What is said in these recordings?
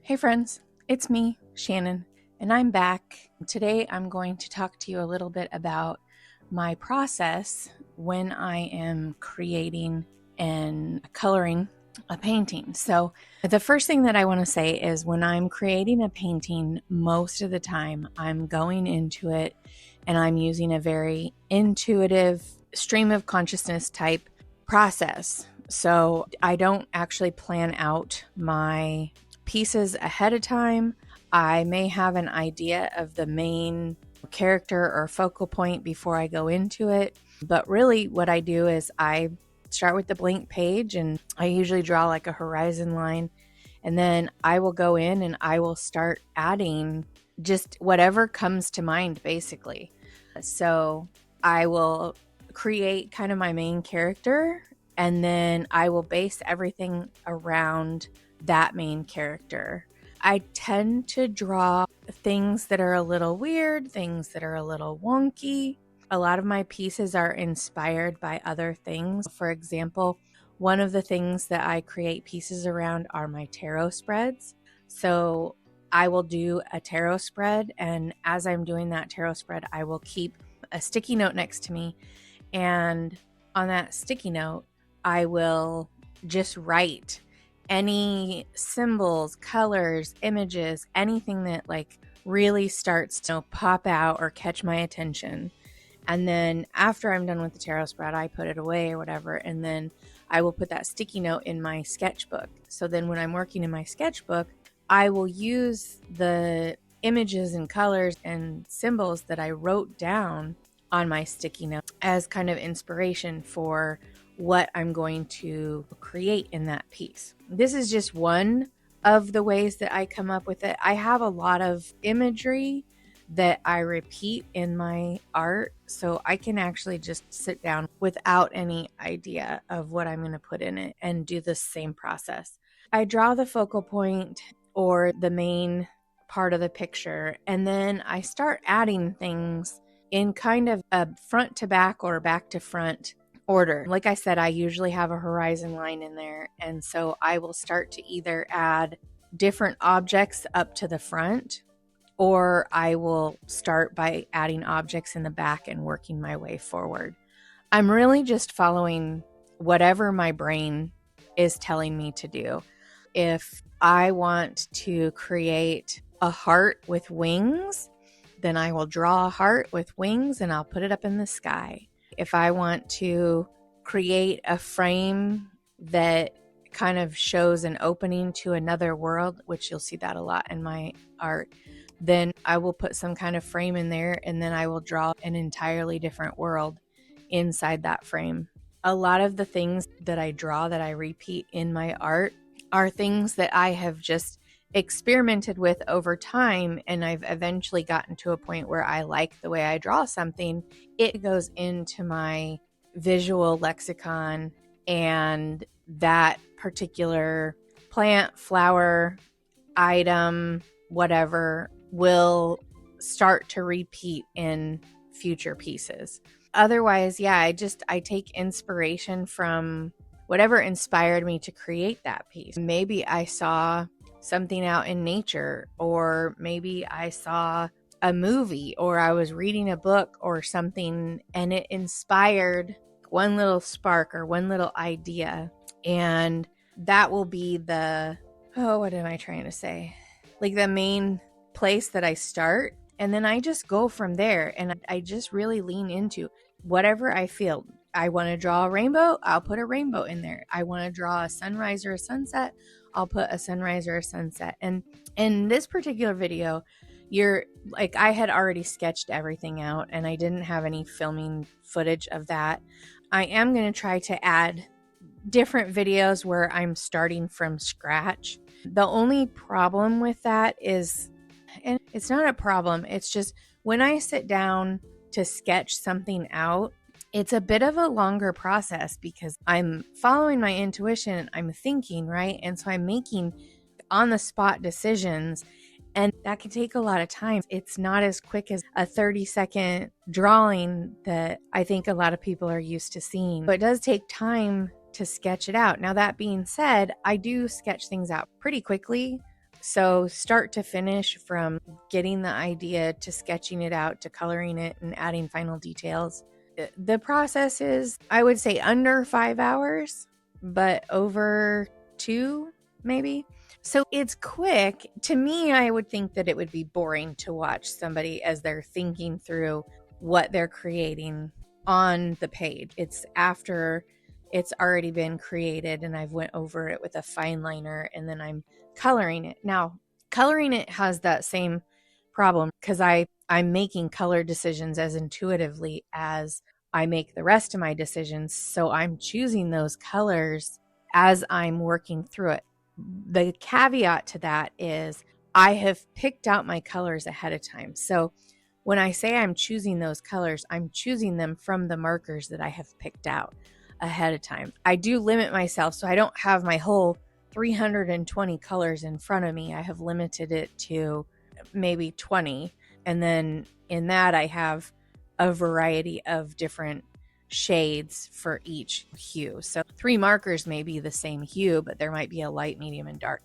Hey friends, it's me, Shannon, and I'm back. Today I'm going to talk to you a little bit about my process when I am creating and coloring a painting. So the first thing that I want to say is when I'm creating a painting, most of the time I'm going into it and I'm using a very intuitive stream of consciousness type process. So I don't actually plan out my pieces ahead of time. I may have an idea of the main character or focal point before I go into it. But really what I do is I start with the blank page and I usually draw like a horizon line. And then I will go in and I will start adding just whatever comes to mind, basically. So I will create kind of my main character and then I will base everything around that main character. I tend to draw things that are a little weird, things that are a little wonky. A lot of my pieces are inspired by other things. For example, one of the things that I create pieces around are my tarot spreads. So I will do a tarot spread, and as I'm doing that tarot spread, I will keep a sticky note next to me. And on that sticky note, I will just write any symbols, colors, images, anything that like really starts to pop out or catch my attention. And then after I'm done with the tarot spread, I put it away or whatever. And then I will put that sticky note in my sketchbook. So then when I'm working in my sketchbook, I will use the images and colors and symbols that I wrote down on my sticky note as kind of inspiration for what I'm going to create in that piece. This is just one of the ways that I come up with it. I have a lot of imagery that I repeat in my art, so I can actually just sit down without any idea of what I'm going to put in it and do the same process. I draw the focal point or the main part of the picture, and then I start adding things in kind of a front to back or back to front order. Like I said, I usually have a horizon line in there, and so I will start to either add different objects up to the front, or I will start by adding objects in the back and working my way forward. I'm really just following whatever my brain is telling me to do. If I want to create a heart with wings, then I will draw a heart with wings and I'll put it up in the sky. If I want to create a frame that kind of shows an opening to another world, which you'll see that a lot in my art, then I will put some kind of frame in there and then I will draw an entirely different world inside that frame. A lot of the things that I draw that I repeat in my art are things that I have just experimented with over time, and I've eventually gotten to a point where I like the way I draw something. It goes into my visual lexicon, and that particular plant, flower, item, whatever will start to repeat in future pieces. Otherwise, yeah, I take inspiration from whatever inspired me to create that piece. Maybe I saw something out in nature, or maybe I saw a movie, or I was reading a book or something, and it inspired one little spark or one little idea. And that will be what am I trying to say? Like the main place that I start. And then I just go from there, and I just really lean into whatever I feel. I want to draw a rainbow, I'll put a rainbow in there. I want to draw a sunrise or a sunset, I'll put a sunrise or a sunset. And in this particular video, I had already sketched everything out and I didn't have any filming footage of that. I am going to try to add different videos where I'm starting from scratch. The only problem with that is, and it's not a problem, it's just when I sit down to sketch something out, it's a bit of a longer process because I'm following my intuition, I'm thinking, right? And so I'm making on the spot decisions, and that can take a lot of time. It's not as quick as a 30-second drawing that I think a lot of people are used to seeing. But it does take time to sketch it out. Now, that being said, I do sketch things out pretty quickly. So start to finish, from getting the idea to sketching it out to coloring it and adding final details, the process is, I would say, under 5 hours, but over 2 maybe. So it's quick. To me, I would think that it would be boring to watch somebody as they're thinking through what they're creating on the page. It's after it's already been created and I've went over it with a fine liner and then I'm coloring it. Now, coloring it has that same problem because I'm making color decisions as intuitively as I make the rest of my decisions. So I'm choosing those colors as I'm working through it. The caveat to that is I have picked out my colors ahead of time. So when I say I'm choosing those colors, I'm choosing them from the markers that I have picked out ahead of time. I do limit myself, so I don't have my whole 320 colors in front of me. I have limited it to maybe 20. And then in that, I have a variety of different shades for each hue. So 3 markers may be the same hue, but there might be a light, medium, and dark.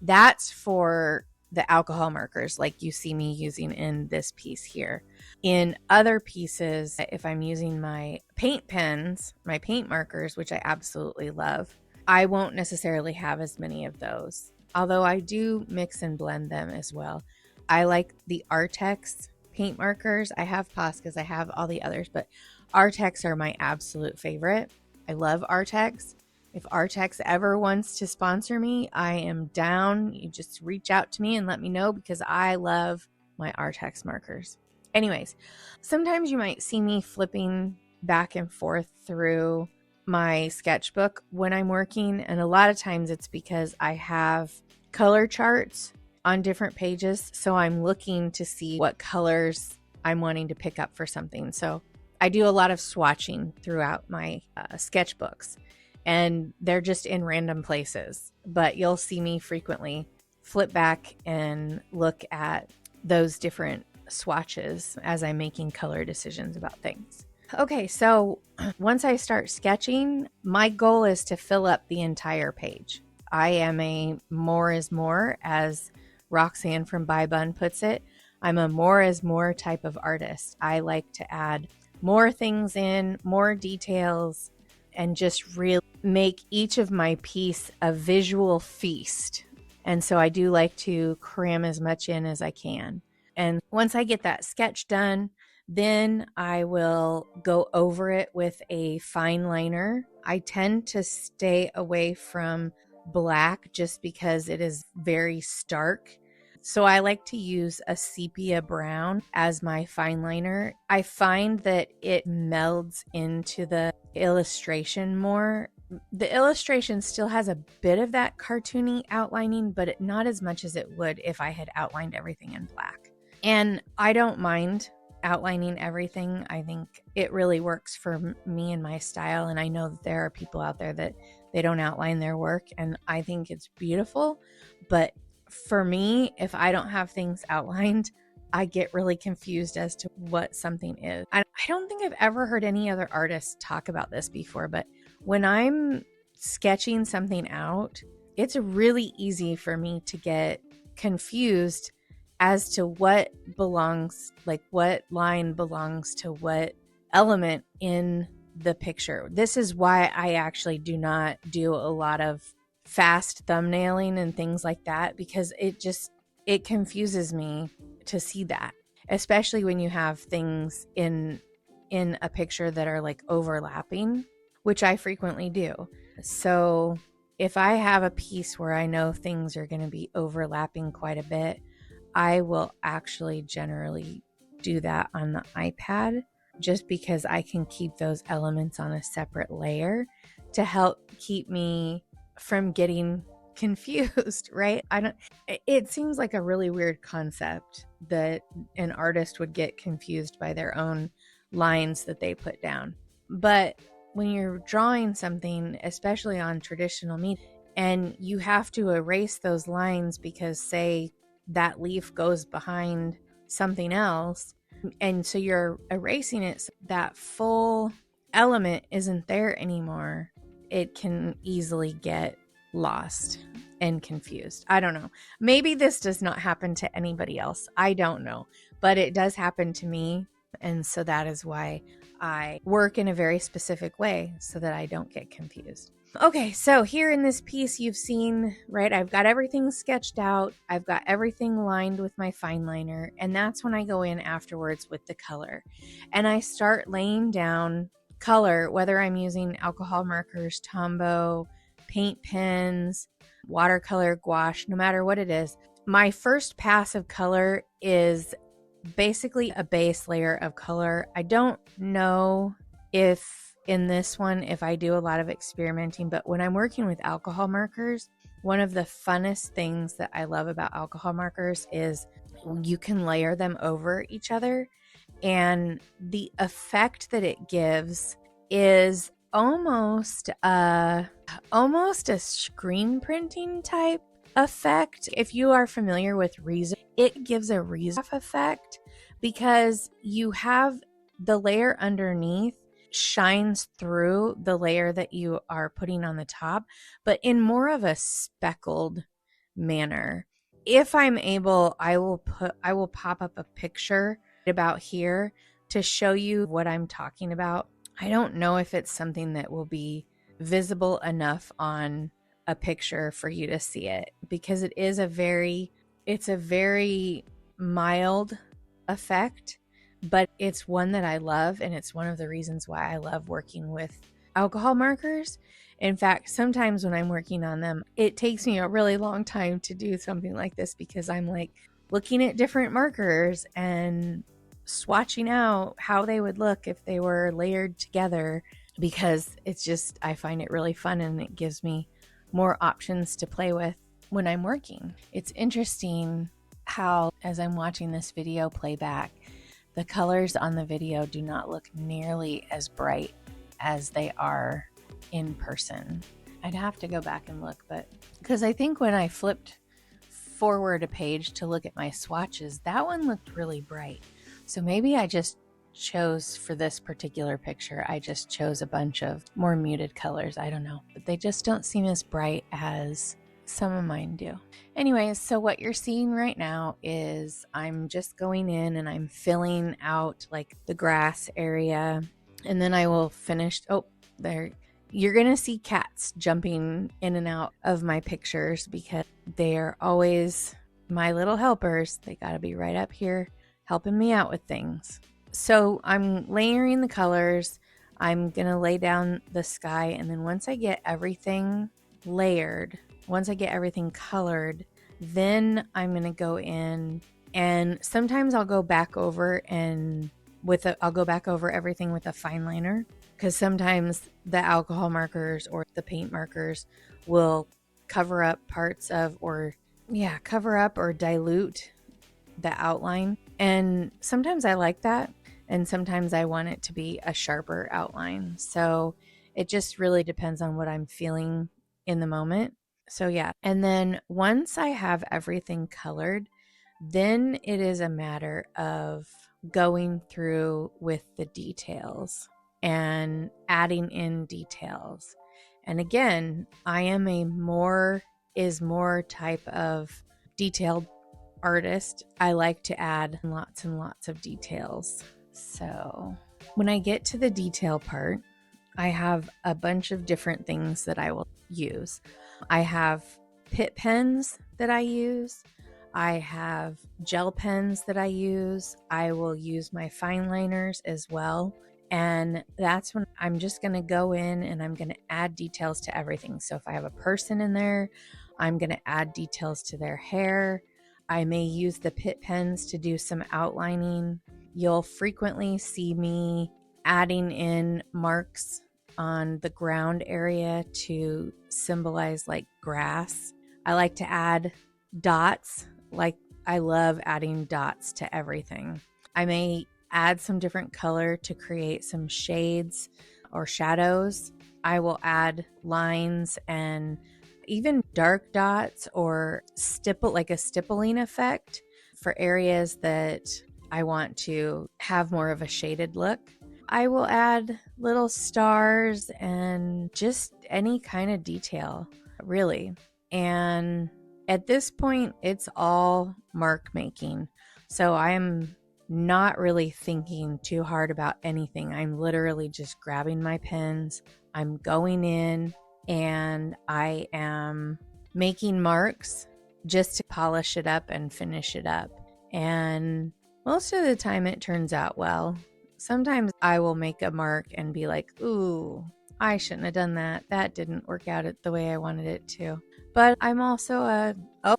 That's for the alcohol markers like you see me using in this piece here. In other pieces, if I'm using my paint pens, my paint markers, which I absolutely love, I won't necessarily have as many of those, although I do mix and blend them as well. I like the Artex paint markers. I have Poscas, I have all the others, but Artex are my absolute favorite. I love Artex. If Artex ever wants to sponsor me, I am down. You just reach out to me and let me know because I love my Artex markers. Anyways, sometimes you might see me flipping back and forth through my sketchbook when I'm working, and a lot of times it's because I have color charts on different pages, so I'm looking to see what colors I'm wanting to pick up for something. So I do a lot of swatching throughout my sketchbooks, and they're just in random places, but you'll see me frequently flip back and look at those different swatches as I'm making color decisions about things. Okay, so once I start sketching, my goal is to fill up the entire page. I am a more is more, as Roxanne from Buy Bun puts it. I'm a more is more type of artist. I like to add more things in, more details, and just really make each of my piece a visual feast. And so I do like to cram as much in as I can. And once I get that sketch done, then I will go over it with a fine liner. I tend to stay away from black just because it is very stark. So I like to use a sepia brown as my fine liner. I find that it melds into the illustration more. The illustration still has a bit of that cartoony outlining, but not as much as it would if I had outlined everything in black. And I don't mind outlining everything. I think it really works for me and my style. And I know that there are people out there that they don't outline their work, and I think it's beautiful. But for me, if I don't have things outlined, I get really confused as to what something is. I don't think I've ever heard any other artists talk about this before, but when I'm sketching something out, it's really easy for me to get confused as to what belongs, like what line belongs to what element in the picture. This is why I actually do not do a lot of fast thumbnailing and things like that, because it confuses me to see that, especially when you have things in a picture that are like overlapping, which I frequently do. So if I have a piece where I know things are going to be overlapping quite a bit, I will actually generally do that on the iPad, just because I can keep those elements on a separate layer to help keep me from getting confused, right? It seems like a really weird concept that an artist would get confused by their own lines that they put down. But when you're drawing something, especially on traditional media, and you have to erase those lines because, say, that leaf goes behind something else, and so you're erasing it, so that full element isn't there anymore, it can easily get lost and confused. I don't know. Maybe this does not happen to anybody else. I don't know, but it does happen to me. And so that is why I work in a very specific way so that I don't get confused. Okay, so here in this piece you've seen, right, I've got everything sketched out. I've got everything lined with my fine liner, and that's when I go in afterwards with the color. And I start laying down color, whether I'm using alcohol markers, Tombow, paint pens, watercolor, gouache, no matter what it is. My first pass of color is basically a base layer of color. I don't know if in this one, if I do a lot of experimenting, but when I'm working with alcohol markers, one of the funnest things that I love about alcohol markers is you can layer them over each other, and the effect that it gives is almost a screen printing type effect. If you are familiar with Reason, it gives a Reason effect because you have the layer underneath shines through the layer that you are putting on the top, but in more of a speckled manner. If I'm able, I will pop up a picture about here to show you what I'm talking about. I don't know if it's something that will be visible enough on a picture for you to see it, because it's a very mild effect, but it's one that I love, and it's one of the reasons why I love working with alcohol markers. In fact, sometimes when I'm working on them, it takes me a really long time to do something like this because I'm like looking at different markers and swatching out how they would look if they were layered together, because it's just, I find it really fun and it gives me more options to play with when I'm working. It's interesting how, as I'm watching this video playback, the colors on the video do not look nearly as bright as they are in person. I'd have to go back and look, but because I think when I flipped forward a page to look at my swatches, that one looked really bright. So maybe I just chose, for this particular picture, I just chose a bunch of more muted colors. I don't know, but they just don't seem as bright as some of mine do. Anyways, so what you're seeing right now is I'm just going in and I'm filling out like the grass area, and then I will finish. Oh, there. You're going to see cats jumping in and out of my pictures because they are always my little helpers. They got to be right up here helping me out with things. So I'm layering the colors. I'm going to lay down the sky, and then once I get everything layered, once I get everything colored, then I'm going to go in, and sometimes I'll go back over I'll go back over everything with a fine liner, because sometimes the alcohol markers or the paint markers will cover up or dilute the outline. And sometimes I like that, and sometimes I want it to be a sharper outline. So it just really depends on what I'm feeling in the moment. So yeah, and then once I have everything colored, then it is a matter of going through with the details and adding in details. And again, I am a more type of detailed artist. I like to add lots and lots of details. So when I get to the detail part, I have a bunch of different things that I will use. I have Pitt pens that I use. I have gel pens that I use. I will use my fine liners as well. And that's when I'm just going to go in and I'm going to add details to everything. So if I have a person in there, I'm going to add details to their hair. I may use the Pitt pens to do some outlining. You'll frequently see me adding in marks on the ground area to symbolize like grass. I like to add dots. Like, I love adding dots to everything. I may add some different color to create some shades or shadows. I will add lines and even dark dots or like a stippling effect for areas that I want to have more of a shaded look. I will add little stars and just any kind of detail. really. And at this point, it's all mark making. So I'm not really thinking too hard about anything. I'm literally just grabbing my pens. I'm going in and I am making marks just to polish it up and finish it up. And most of the time it turns out well. Sometimes I will make a mark and be like, ooh, I shouldn't have done that. That didn't work out the way I wanted it to. But I'm also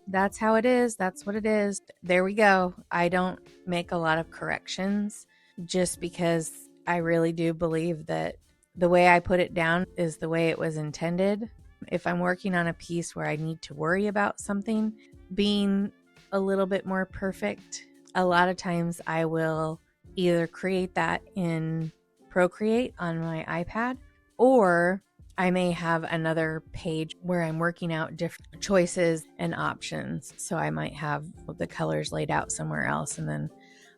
that's how it is. That's what it is. There we go. I don't make a lot of corrections just because I really do believe that the way I put it down is the way it was intended. If I'm working on a piece where I need to worry about something being a little bit more perfect, a lot of times I will either create that in Procreate on my iPad, or I may have another page where I'm working out different choices and options. So I might have the colors laid out somewhere else, and then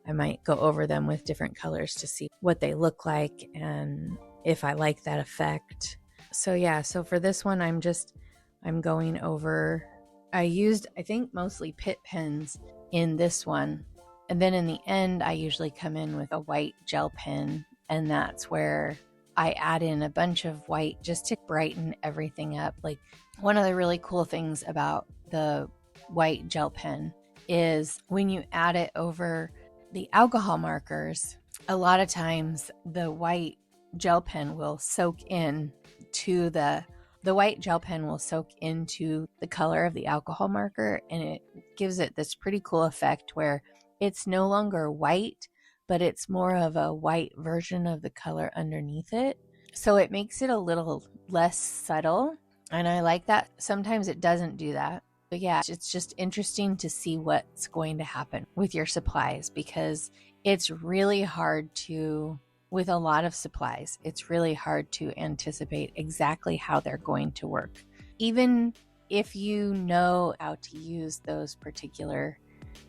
I might go over them with different colors to see what they look like and if I like that effect. So yeah, so for this one, I'm going over, I used, I think, mostly Pitt pens in this one. And then in the end, I usually come in with a white gel pen, and that's where I add in a bunch of white just to brighten everything up. Like, one of the really cool things about the white gel pen is when you add it over the alcohol markers, a lot of times the white gel pen will soak in to the white gel pen will soak into the color of the alcohol marker, and it gives it this pretty cool effect where it's no longer white, but it's more of a white version of the color underneath it. So it makes it a little less subtle, and I like that. Sometimes it doesn't do that. But yeah, it's just interesting to see what's going to happen with your supplies, because it's really hard to, with a lot of supplies, it's really hard to anticipate exactly how they're going to work. Even if you know how to use those particular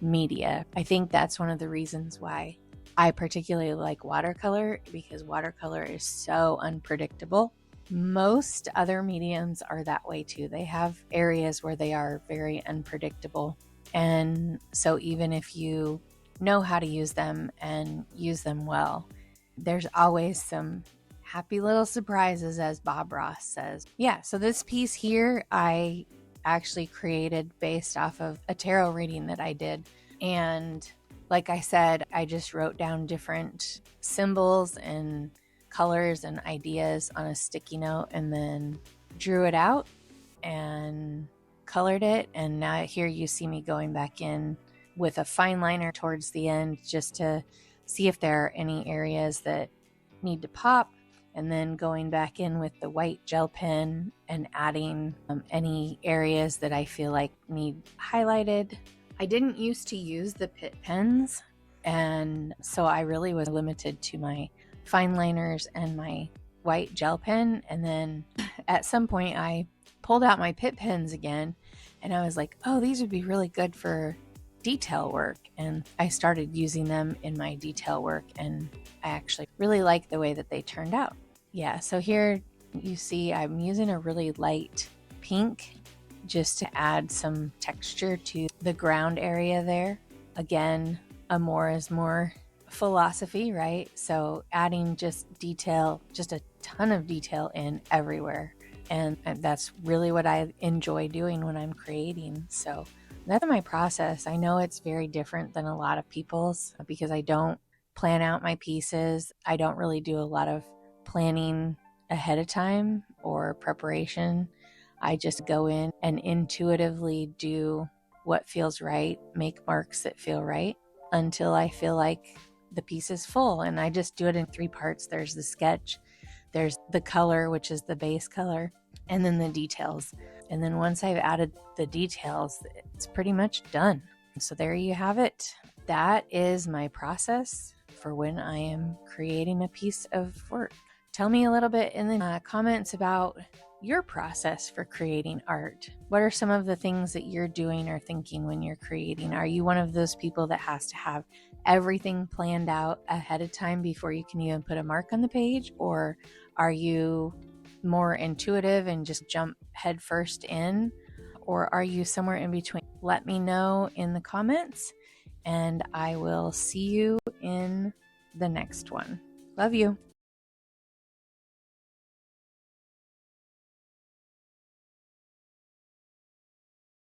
media. I think that's one of the reasons why I particularly like watercolor, because watercolor is so unpredictable. Most other mediums are that way too. They have areas where they are very unpredictable. And so even if you know how to use them and use them well, there's always some happy little surprises, as Bob Ross says. Yeah, so this piece here, I actually created based off of a tarot reading that I did. And like I said, I just wrote down different symbols and colors and ideas on a sticky note, and then drew it out and colored it. And now here you see me going back in with a fine liner towards the end just to see if there are any areas that need to pop, and then going back in with the white gel pen and adding any areas that I feel like need highlighted. I didn't used to use the Pitt pens, and so I really was limited to my fine liners and my white gel pen. And then at some point I pulled out my Pitt pens again, and I was like, oh, these would be really good for detail work. And I started using them in my detail work, and I actually really like the way that they turned out. Yeah, so here you see I'm using a really light pink just to add some texture to the ground area there. Again, a more is more philosophy, right? So adding just detail, just a ton of detail in everywhere. And that's really what I enjoy doing when I'm creating. So that's my process. I know it's very different than a lot of people's because I don't plan out my pieces. I don't really do a lot of planning ahead of time or preparation. I just go in and intuitively do what feels right, make marks that feel right until I feel like the piece is full. And I just do it in 3 parts. There's the sketch, there's the color, which is the base color, and then the details. And then once I've added the details, it's pretty much done. So there you have it. That is my process for when I am creating a piece of work. Tell me a little bit in the comments about your process for creating art. What are some of the things that you're doing or thinking when you're creating? Are you one of those people that has to have everything planned out ahead of time before you can even put a mark on the page? Or are you more intuitive and just jump headfirst in? Or are you somewhere in between? Let me know in the comments, and I will see you in the next one. Love you.